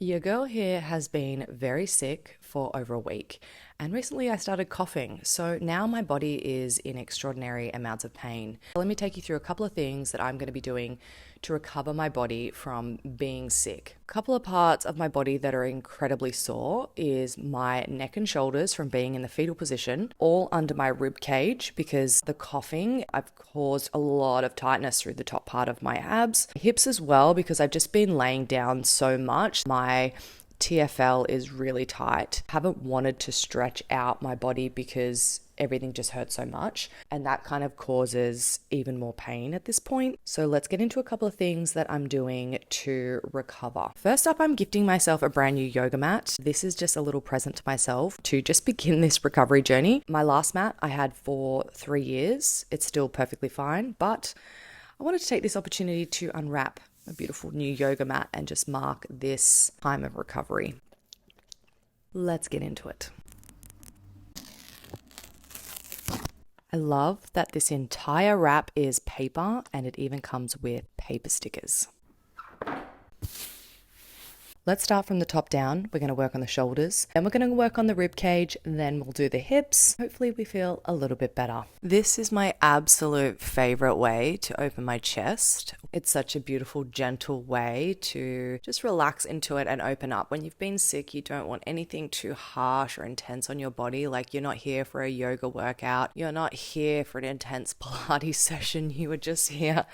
Your girl here has been very sick for over a week, and recently I started coughing, so now my body is in extraordinary amounts of pain. Let me take you through a couple of things that I'm going to be doing to recover my body from being sick. A couple of parts of my body that are incredibly sore is my neck and shoulders from being in the fetal position, all under my rib cage because the coughing, I've caused a lot of tightness through the top part of my abs. Hips as well because I've just been laying down so much. My TFL is really tight. Haven't wanted to stretch out my body because everything just hurts so much, and that kind of causes even more pain at this point. So let's get into a couple of things that I'm doing to recover. First up, I'm gifting myself a brand new yoga mat. This is just a little present to myself to just begin this recovery journey. My last mat I had for 3 years. It's still perfectly fine, but I wanted to take this opportunity to unwrap a beautiful new yoga mat and just mark this time of recovery. Let's get into it. I love that this entire wrap is paper and it even comes with paper stickers. Let's start from the top down. We're going to work on the shoulders, then we're going to work on the rib cage, then we'll do the hips. Hopefully we feel a little bit better. This is my absolute favorite way to open my chest. It's such a beautiful, gentle way to just relax into it and open up. When you've been sick, you don't want anything too harsh or intense on your body. Like, you're not here for a yoga workout. You're not here for an intense Pilates session. You are just here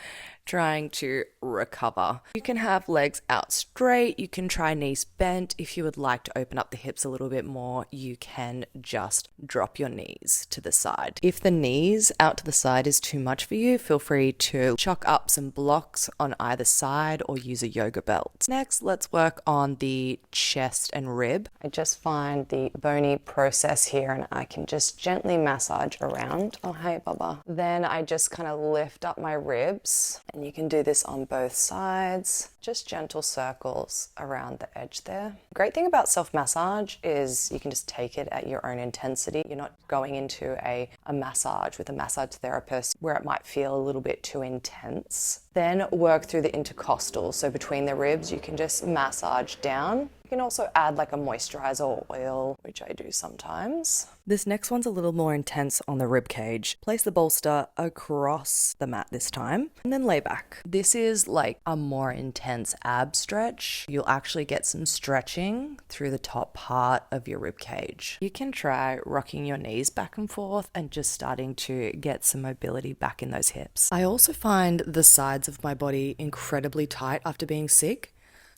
trying to recover. You can have legs out straight. You can try knees bent. If you would like to open up the hips a little bit more, you can just drop your knees to the side. If the knees out to the side is too much for you, feel free to chalk up some blocks on either side or use a yoga belt. Next, let's work on the chest and rib. I just find the bony process here and I can just gently massage around. Oh, hey, Bubba. Then I just kind of lift up my ribs. And you can do this on both sides, just gentle circles around the edge there. Great thing about self-massage is you can just take it at your own intensity. You're not going into a massage with a massage therapist where it might feel a little bit too intense. Then work through the intercostals. So between the ribs, you can just massage down. You can also add like a moisturizer or oil, which I do sometimes. This next one's a little more intense on the rib cage. Place the bolster across the mat this time and then lay back. This is like a more intense ab stretch. You'll actually get some stretching through the top part of your rib cage. You can try rocking your knees back and forth and just starting to get some mobility back in those hips. I also find the sides of my body incredibly tight after being sick.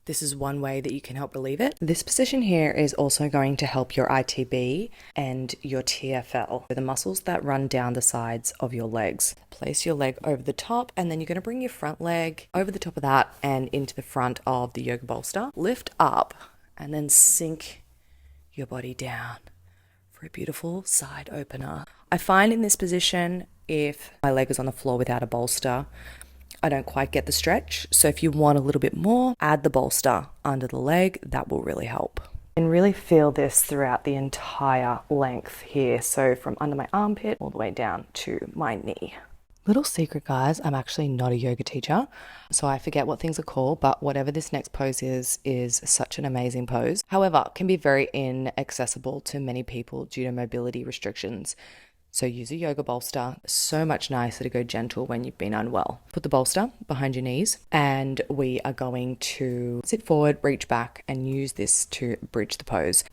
This is one way that you can help relieve it. This position here is also going to help your ITB and your TFL, the muscles that run down the sides of your legs. Place your leg over the top and then you're going to bring your front leg over the top of that and into the front of the yoga bolster. Lift up and then sink your body down for a beautiful side opener. I find in this position, if my leg is on the floor without a bolster, I don't quite get the stretch. So if you want a little bit more, add the bolster under the leg. That will really help. And really feel this throughout the entire length here. So from under my armpit all the way down to my knee. Little secret, guys, I'm actually not a yoga teacher, so I forget what things are called, but whatever this next pose is such an amazing pose. However, can be very inaccessible to many people due to mobility restrictions. So use a yoga bolster. So much nicer to go gentle when you've been unwell. Put the bolster behind your knees and we are going to sit forward, reach back and use this to bridge the pose.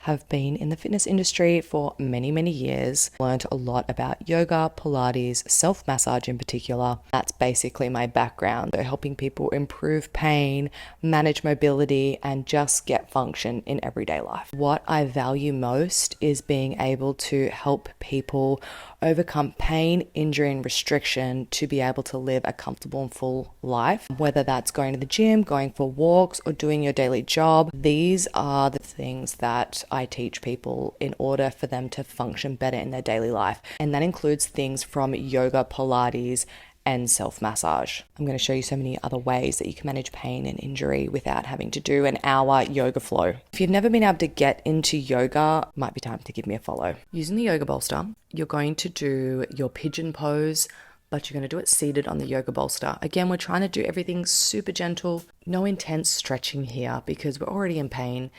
Have been in the fitness industry for many, many years. Learned a lot about yoga, Pilates, self-massage in particular. That's basically my background. So helping people improve pain, manage mobility, and just get function in everyday life. What I value most is being able to help people overcome pain, injury, and restriction to be able to live a comfortable and full life. Whether that's going to the gym, going for walks, or doing your daily job, these are the things that I teach people in order for them to function better in their daily life. And that includes things from yoga, Pilates, and self-massage. I'm going to show you so many other ways that you can manage pain and injury without having to do an hour yoga flow. If you've never been able to get into yoga, it might be time to give me a follow. Using the yoga bolster, you're going to do your pigeon pose but you're going to do it seated on the yoga bolster. Again, we're trying to do everything super gentle, no intense stretching here because we're already in pain.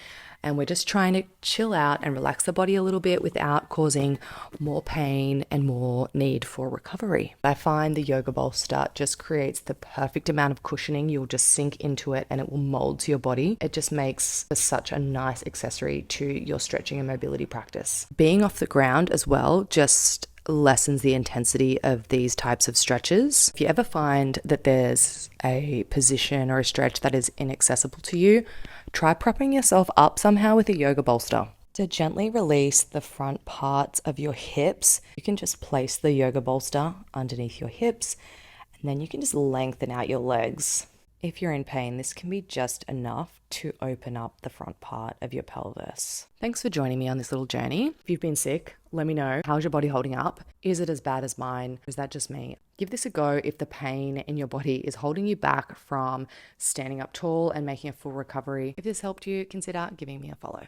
And we're just trying to chill out and relax the body a little bit without causing more pain and more need for recovery. I find the yoga bolster just creates the perfect amount of cushioning. You'll just sink into it and it will mold to your body. It just makes such a nice accessory to your stretching and mobility practice. Being off the ground as well just lessens the intensity of these types of stretches. If you ever find that there's a position or a stretch that is inaccessible to you, try propping yourself up somehow with a yoga bolster. To gently release the front parts of your hips, you can just place the yoga bolster underneath your hips, and then you can just lengthen out your legs. If you're in pain, this can be just enough to open up the front part of your pelvis. Thanks for joining me on this little journey. If you've been sick, let me know. How's your body holding up? Is it as bad as mine? Or is that just me? Give this a go if the pain in your body is holding you back from standing up tall and making a full recovery. If this helped you, consider giving me a follow.